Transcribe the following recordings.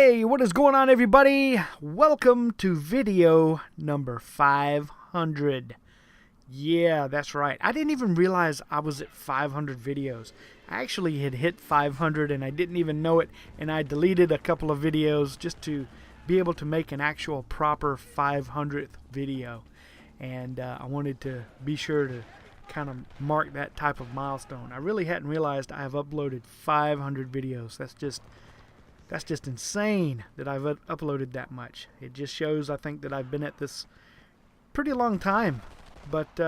Hey, what is going on, everybody? Welcome to video number 500. Yeah, that's right. I didn't even realize I was at 500 videos. I actually had hit 500 and I didn't even know it, and I deleted a couple of videos just to be able to make an actual proper 500th video. And I wanted to be sure to kind of mark that type of milestone. I really hadn't realized I have uploaded 500 videos. That's just insane that I've uploaded that much. It just shows, I think, that I've been at this pretty long time. But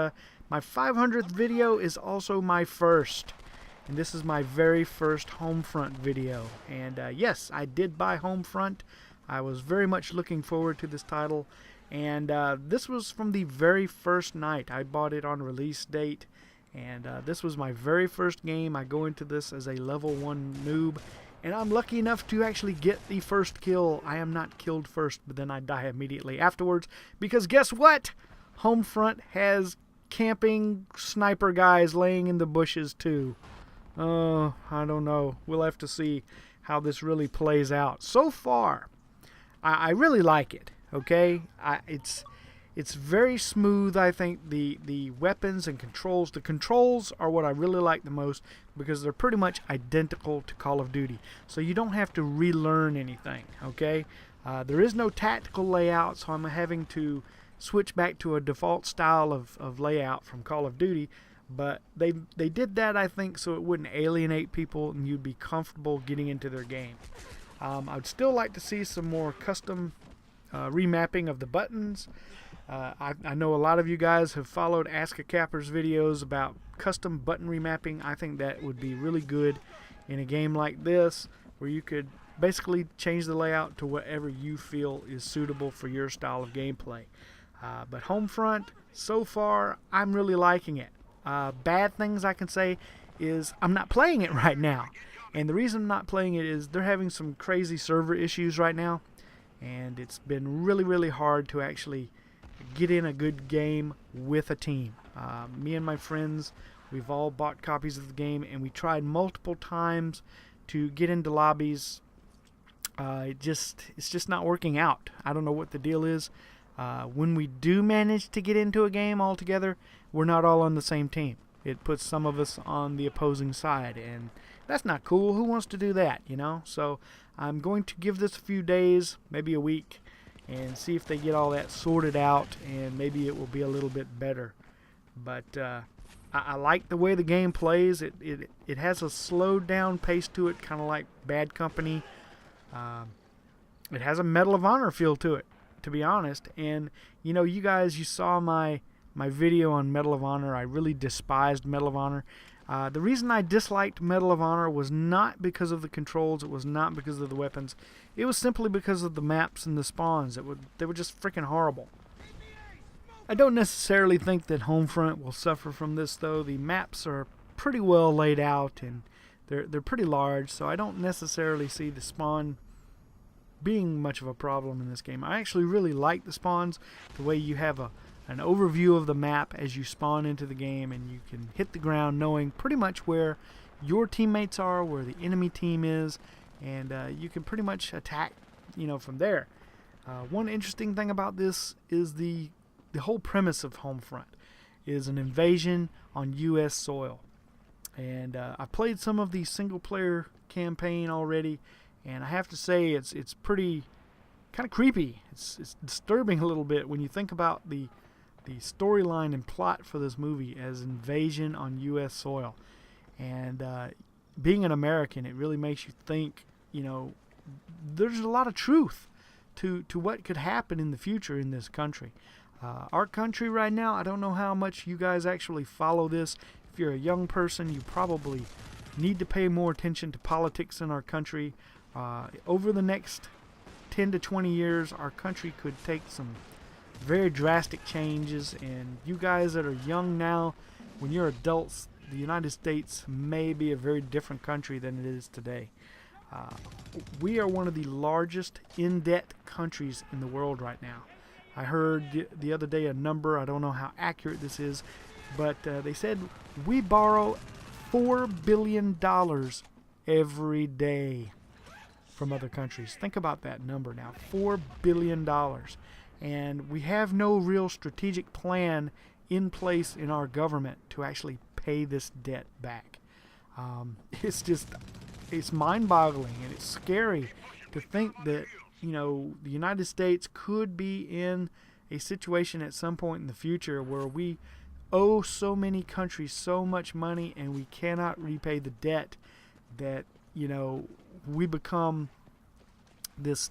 my 500th video is also my first. And this is my very first Homefront video. And yes, I did buy Homefront. I was very much looking forward to this title. And this was from the very first night. I bought it on release date. And this was my very first game. I go into this as a level 1 noob. And I'm lucky enough to actually get the first kill. I am not killed first, but then I die immediately afterwards. Because guess what? Homefront has camping sniper guys laying in the bushes too. Oh, I don't know. We'll have to see how this really plays out. So far, I really like it. Okay? It's very smooth. I think the weapons and controls, the controls are what I really like the most because they're pretty much identical to Call of Duty. So you don't have to relearn anything, okay? There is no tactical layout, so I'm having to switch back to a default style of layout from Call of Duty. But they did that, I think, so it wouldn't alienate people and you'd be comfortable getting into their game. I'd still like to see some more custom remapping of the buttons. I know a lot of you guys have followed Ask a Capper's videos about custom button remapping. I think that would be really good in a game like this, where you could basically change the layout to whatever you feel is suitable for your style of gameplay. But Homefront, so far, I'm really liking it. Bad things I can say is I'm not playing it right now. And the reason I'm not playing it is they're having some crazy server issues right now. And it's been really, really hard to actually get in a good game with a team. Me and my friends, we've all bought copies of the game, and we tried multiple times to get into lobbies. It's just not working out. I don't know what the deal is. When we do manage to get into a game all together, we're not all on the same team. It puts some of us on the opposing side, and that's not cool. Who wants to do that, you know? So I'm going to give this a few days, maybe a week, and see if they get all that sorted out, and maybe it will be a little bit better. But I like the way the game plays. It has a slowed down pace to it, kind of like Bad Company. It has a Medal of Honor feel to it, to be honest. And you know, you guys, you saw my video on Medal of Honor. I really despised Medal of Honor. The reason I disliked Medal of Honor was not because of the controls. It was not because of the weapons. It was simply because of the maps and the spawns. They were just freaking horrible. I don't necessarily think that Homefront will suffer from this, though. The maps are pretty well laid out, and they're pretty large, so I don't necessarily see the spawn being much of a problem in this game. I actually really like the spawns, the way you have an overview of the map as you spawn into the game, and you can hit the ground knowing pretty much where your teammates are, where the enemy team is, and you can pretty much attack, you know, from there. One interesting thing about this is the whole premise of Homefront is an invasion on U.S. soil. And I played some of the single-player campaign already, and I have to say it's pretty kind of creepy. It's disturbing a little bit when you think about the storyline and plot for this movie as invasion on U.S. soil. And being an American, it really makes you think, you know, there's a lot of truth to what could happen in the future in this country. Our country right now, I don't know how much you guys actually follow this. If you're a young person, you probably need to pay more attention to politics in our country. Over the next 10 to 20 years, our country could take some very drastic changes, and you guys that are young now, when you're adults, the United States may be a very different country than it is today. We are one of the largest in-debt countries in the world right now. I heard the other day a number, I don't know how accurate this is, but they said we borrow $4 billion every day. from other countries. Think about that number now, $4 billion. And we have no real strategic plan in place in our government to actually pay this debt back. It's mind-boggling, and it's scary to think that, the United States could be in a situation at some point in the future where we owe so many countries so much money and we cannot repay the debt, that we become this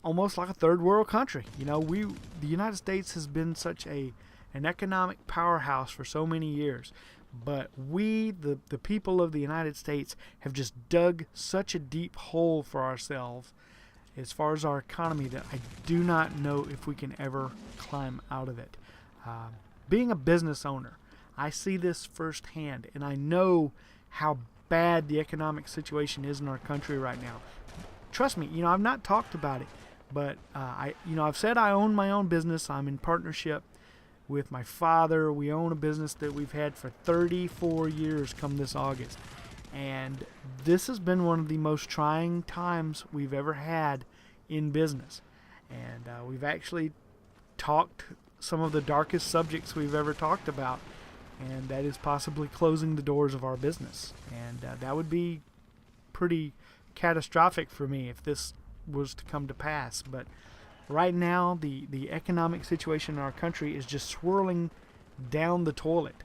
almost like a third world country. The United States has been such an economic powerhouse for so many years, but we, the people of the United States, have just dug such a deep hole for ourselves as far as our economy that I do not know if we can ever climb out of it. Being a business owner, I see this firsthand, and I know how bad the economic situation is in our country right now. Trust me, I've not talked about it, but I've said I own my own business. I'm in partnership with my father. We own a business that we've had for 34 years come this August. And this has been one of the most trying times we've ever had in business. And we've actually talked some of the darkest subjects we've ever talked about, and that is possibly closing the doors of our business. And that would be pretty catastrophic for me if this was to come to pass. But right now, the economic situation in our country is just swirling down the toilet,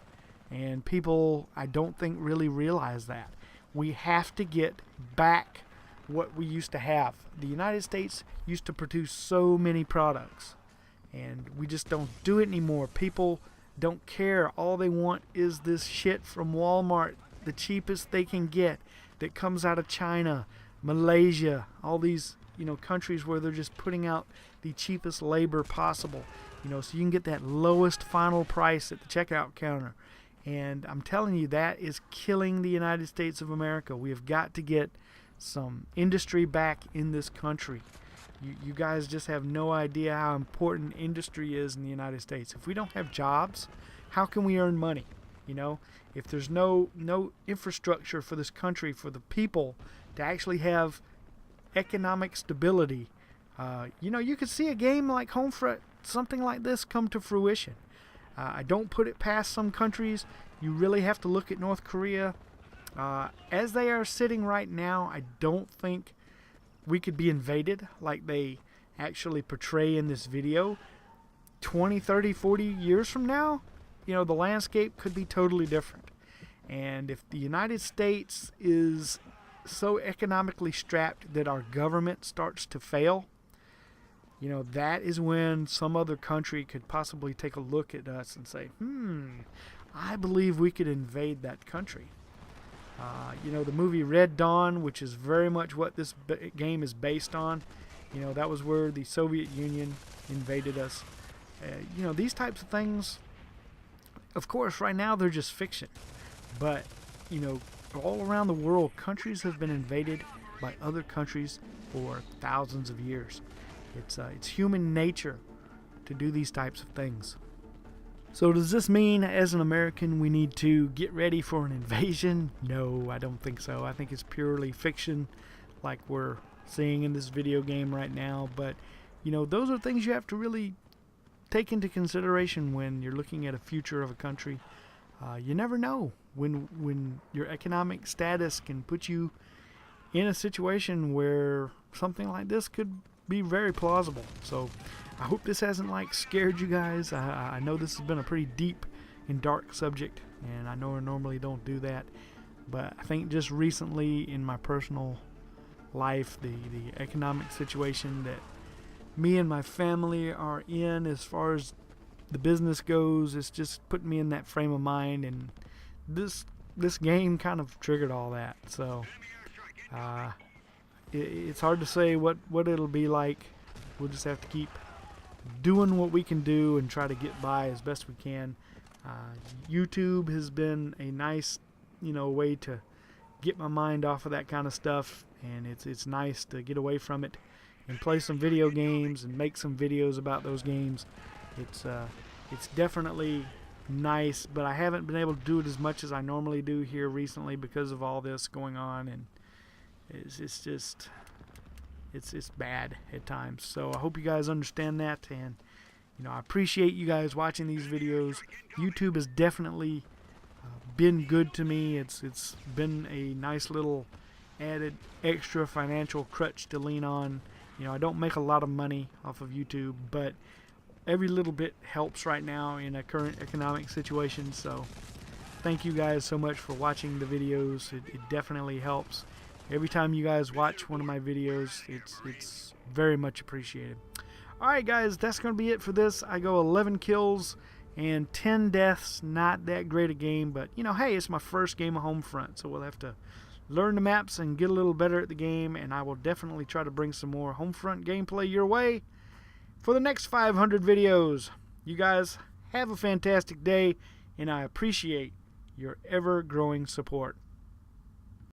and people, I don't think, really realize that. We have to get back what we used to have. The United States used to produce so many products, and we just don't do it anymore. People don't care. All they want is this shit from Walmart, the cheapest they can get, that comes out of China, Malaysia, all these countries where they're just putting out the cheapest labor possible, so you can get that lowest final price at the checkout counter. And I'm telling you, that is killing the United States of America. We have got to get some industry back in this country. You guys just have no idea how important industry is in the United States. If we don't have jobs, how can we earn money? If there's no infrastructure for this country, for the people to actually have economic stability, you could see a game like Homefront, something like this, come to fruition. I don't put it past some countries. You really have to look at North Korea. As they are sitting right now, I don't think we could be invaded like they actually portray in this video. 20, 30, 40 years from now, the landscape could be totally different. And if the United States is so economically strapped that our government starts to fail, that is when some other country could possibly take a look at us and say, I believe we could invade that country. The movie Red Dawn, which is very much what this game is based on, that was where the Soviet Union invaded us. These types of things, of course, right now they're just fiction. But, all around the world, countries have been invaded by other countries for thousands of years. It's human nature to do these types of things. So does this mean, as an American, we need to get ready for an invasion? No, I don't think so. I think it's purely fiction, like we're seeing in this video game right now. But, those are things you have to really take into consideration when you're looking at a future of a country. You never know when your economic status can put you in a situation where something like this could be very plausible. So I hope this hasn't scared you guys. I know this has been a pretty deep and dark subject, and I know I normally don't do that, but I think just recently in my personal life, the economic situation that me and my family are in as far as the business goes, it's just putting me in that frame of mind, and this game kind of triggered all that. So it's hard to say what it'll be like. We'll just have to keep doing what we can do and try to get by as best we can. YouTube has been a nice way to get my mind off of that kind of stuff, and it's nice to get away from it and play some video games and make some videos about those games. It's definitely nice, but I haven't been able to do it as much as I normally do here recently because of all this going on, and it's just it's bad at times. So I hope you guys understand that, and I appreciate you guys watching these videos. YouTube has definitely been good to me. It's been a nice little added extra financial crutch to lean on. I don't make a lot of money off of YouTube, but every little bit helps right now in a current economic situation. So thank you guys so much for watching the videos. It definitely helps. Every time you guys watch one of my videos, it's very much appreciated. Alright guys, that's going to be it for this. I go 11 kills and 10 deaths. Not that great a game, but hey, it's my first game of Homefront, so we'll have to learn the maps and get a little better at the game, and I will definitely try to bring some more Homefront gameplay your way for the next 500 videos. You guys have a fantastic day, and I appreciate your ever-growing support.